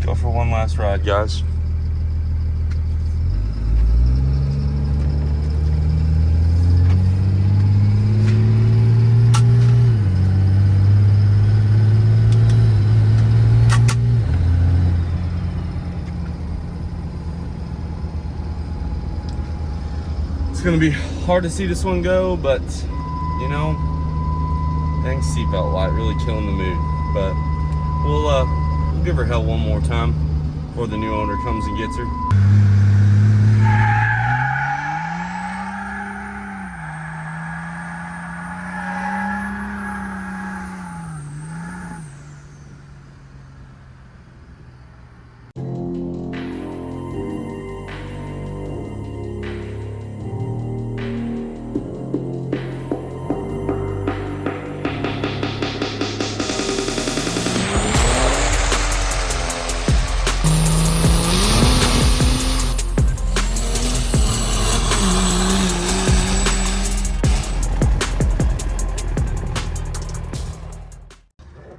Go for one last ride, guys. It's gonna be hard to see this one go, but you know, dang seatbelt light really killing the mood. But we'll give her hell one more time before the new owner comes and gets her.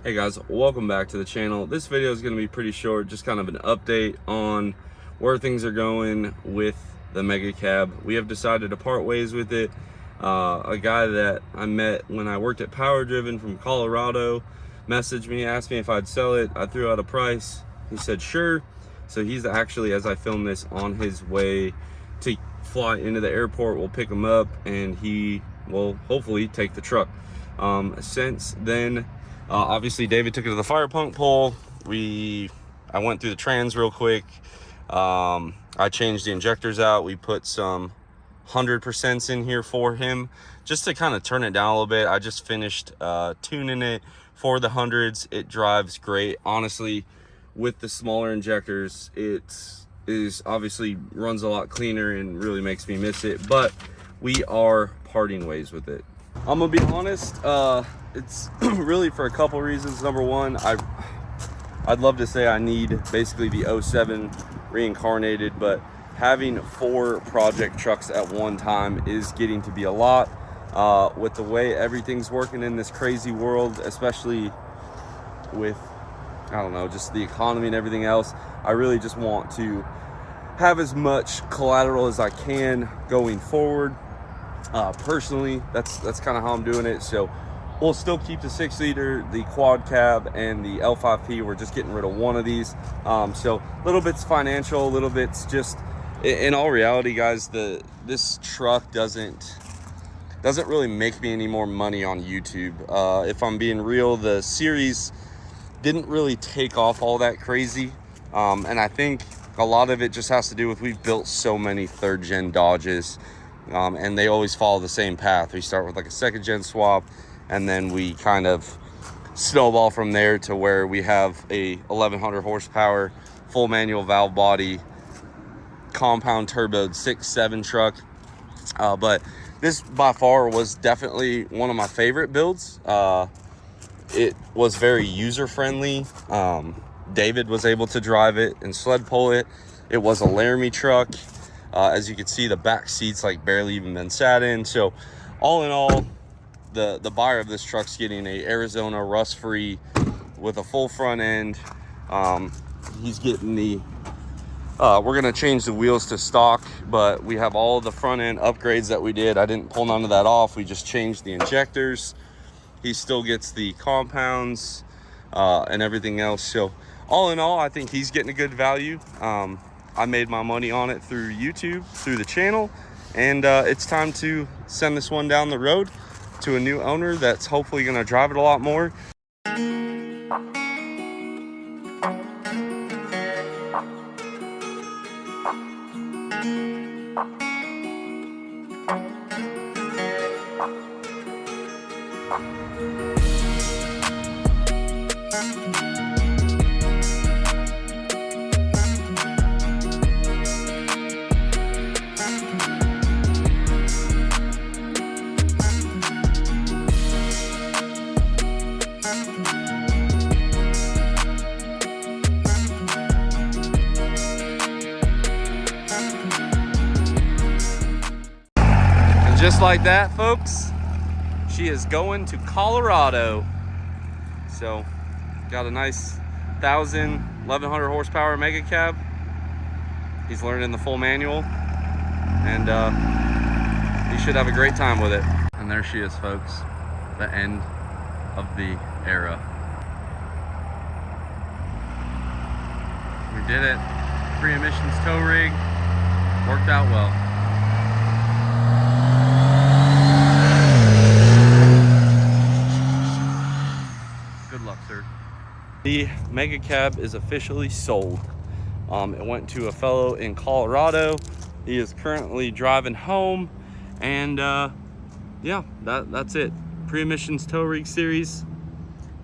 Hey guys, welcome back to the channel. This video is going to be pretty short, just kind of an update on where things are going with the Mega Cab. We have decided to part ways with it. A guy that I met when I worked at Power Driven from Colorado messaged me, asked me if I'd sell it. I threw out a price. He said sure. So he's actually, as I film this, on his way to fly into the airport. We'll pick him up and he will hopefully take the truck. Since then, obviously David took it to the fire punk pole. I went through the trans real quick. I changed the injectors out. We put some 100% in here for him just to kind of turn it down a little bit. I just finished tuning it for the hundreds. It drives great. Honestly, with the smaller injectors, it is obviously runs a lot cleaner and really makes me miss it, but we are parting ways with it. I'm gonna be honest, it's really for a couple reasons. Number one, I'd love to say I need basically the 07 reincarnated, but having 4 project trucks at one time is getting to be a lot. With the way everything's working in this crazy world, especially with, I don't know, just the economy and everything else, I really just want to have as much collateral as I can going forward. Personally, that's kind of how I'm doing it. So we'll still keep the 6-liter, the quad cab, and the L5P. We're just getting rid of one of these. So a little bit's financial, a little bit's just, in all reality, guys, this truck doesn't really make me any more money on YouTube. If I'm being real, the series didn't really take off all that crazy. And I think a lot of it just has to do with we've built so many 3rd gen Dodges. And they always follow the same path. We start with like a 2nd gen swap, and then we kind of snowball from there to where we have a 1100 horsepower, full manual valve body, compound turboed 6.7 truck. But this by far was definitely one of my favorite builds. It was very user friendly. David was able to drive it and sled pull it. It was a Laramie truck. As you can see, the back seats like barely even been sat in. So all in all, the buyer of this truck's getting a Arizona rust-free with a full front end. He's getting the we're gonna change the wheels to stock, but we have all the front end upgrades that we did. I didn't pull none of that off. We just changed the injectors. He still gets the compounds and everything else. So all in all, I think he's getting a good value. I made my money on it through YouTube, through the channel, and it's time to send this one down the road to a new owner that's hopefully going to drive it a lot more. Just like that, folks, she is going to Colorado. So got a nice 1100 horsepower mega cab. He's learning the full manual, and he should have a great time with it. And there she is, folks, the end of the era. We did it. Pre-emissions tow rig worked out well. Good luck, sir. The mega cab is officially sold. It went to a fellow in Colorado. He is currently driving home, and yeah, that's it. Pre-emissions tow rig series,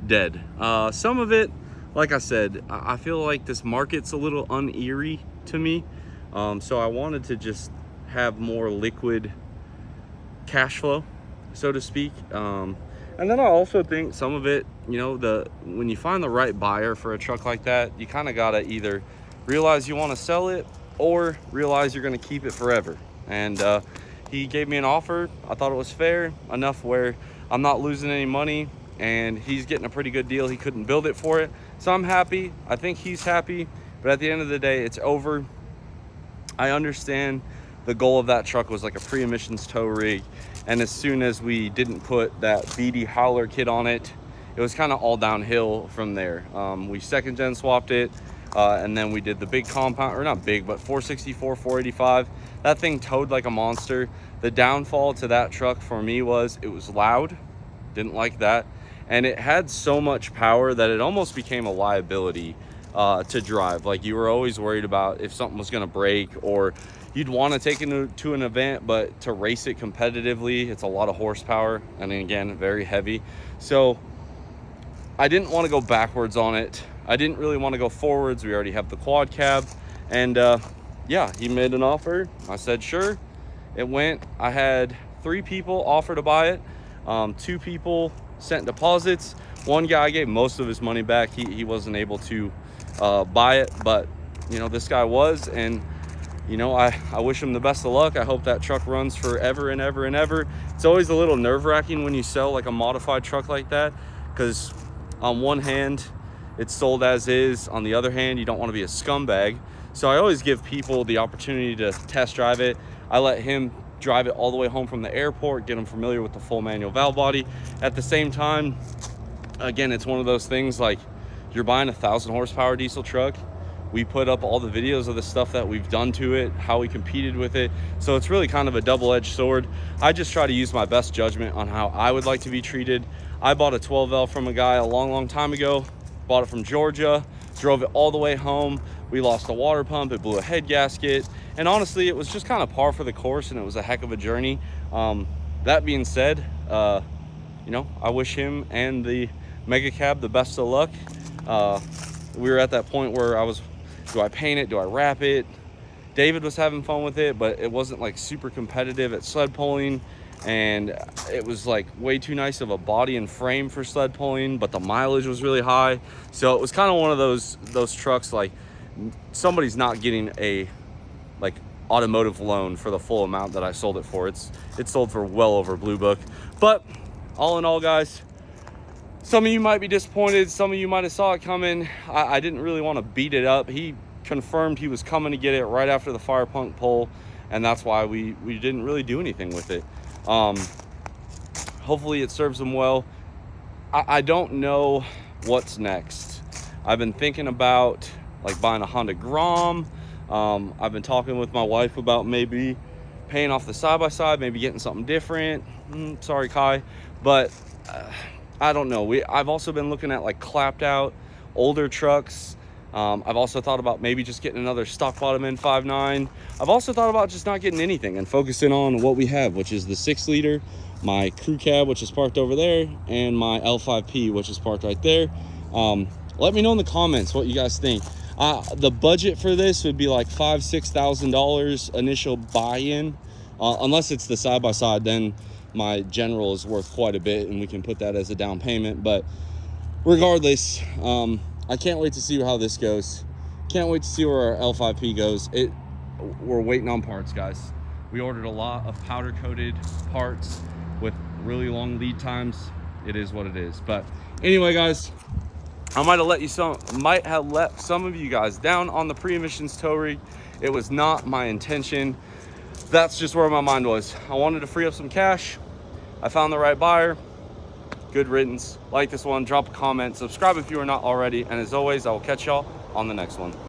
dead. Some of it, like I said, I feel like this market's a little uneery to me. So I wanted to just have more liquid cash flow, so to speak. And then I also think some of it, you know, when you find the right buyer for a truck like that, you kind of gotta either realize you want to sell it or realize you're going to keep it forever. And he gave me an offer. I thought it was fair enough where I'm not losing any money, and he's getting a pretty good deal. He couldn't build it for it, so I'm happy. I think he's happy, but at the end of the day, it's over. I understand the goal of that truck was like a pre-emissions tow rig, and as soon as we didn't put that BD Howler kit on it, it was kind of all downhill from there. We second gen swapped it, and then we did the big compound, or not big, but 464, 485. That thing towed like a monster. The downfall to that truck for me was it was loud, didn't like that, and it had so much power that it almost became a liability to drive. Like, you were always worried about if something was going to break, or you'd want to take it to an event, but to race it competitively, it's a lot of horsepower, and again, very heavy. So I didn't want to go backwards on it. I didn't really want to go forwards. We already have the quad cab, and yeah, he made an offer. I said sure. It went. I had 3 people offer to buy it. 2 people sent deposits. One guy gave most of his money back. He wasn't able to buy it, but you know, this guy was, and you know, I wish him the best of luck. I hope that truck runs forever and ever and ever. It's always a little nerve-wracking when you sell like a modified truck like that, because on one hand, it's sold as is. On the other hand, you don't want to be a scumbag. So I always give people the opportunity to test drive it. I let him drive it all the way home from the airport, get him familiar with the full manual valve body. At the same time, again, it's one of those things, like, you're buying a 1,000 horsepower diesel truck. We put up all the videos of the stuff that we've done to it, how we competed with it. So it's really kind of a double-edged sword. I just try to use my best judgment on how I would like to be treated. I bought a 12L from a guy a long time ago. Bought it from Georgia, drove it all the way home. We lost a water pump, it blew a head gasket. And honestly, it was just kind of par for the course, and it was a heck of a journey. That being said, you know, I wish him and the mega cab the best of luck. We were at that point where I was, do I paint it? Do I wrap it? David was having fun with it, but it wasn't like super competitive at sled pulling, and it was like way too nice of a body and frame for sled pulling, but the mileage was really high. So it was kind of one of those trucks, like, somebody's not getting a like automotive loan for the full amount that I sold it for. It's sold for well over Blue Book. But all in all, guys, some of you might be disappointed. Some of you might have saw it coming. I didn't really want to beat it up. He confirmed he was coming to get it right after the fire punk pull, and that's why we didn't really do anything with it. Hopefully it serves him well. I don't know what's next. I've been thinking about like buying a Honda Grom. I've been talking with my wife about maybe paying off the side-by-side, maybe getting something different. Sorry, Kai, but I don't know. I've also been looking at like clapped out older trucks. I've also thought about maybe just getting another stock bottom N59. I've also thought about just not getting anything and focusing on what we have, which is the 6-liter, my crew cab, which is parked over there, and my L5P, which is parked right there. Let me know in the comments what you guys think. The budget for this would be like $5,000–6,000 initial buy-in, unless it's the side-by-side. Then my General is worth quite a bit, and we can put that as a down payment. But regardless, I can't wait to see how this goes. Can't wait to see where our L5P goes. We're waiting on parts, guys. We ordered a lot of powder coated parts with really long lead times. It is what it is. But anyway, guys, I might have let some of you guys down on the pre-emissions tow rig. It was not my intention. That's just where my mind was. I wanted to free up some cash. I found the right buyer. Good riddance. Like this one, drop a comment, subscribe if you are not already, and as always, I will catch y'all on the next one.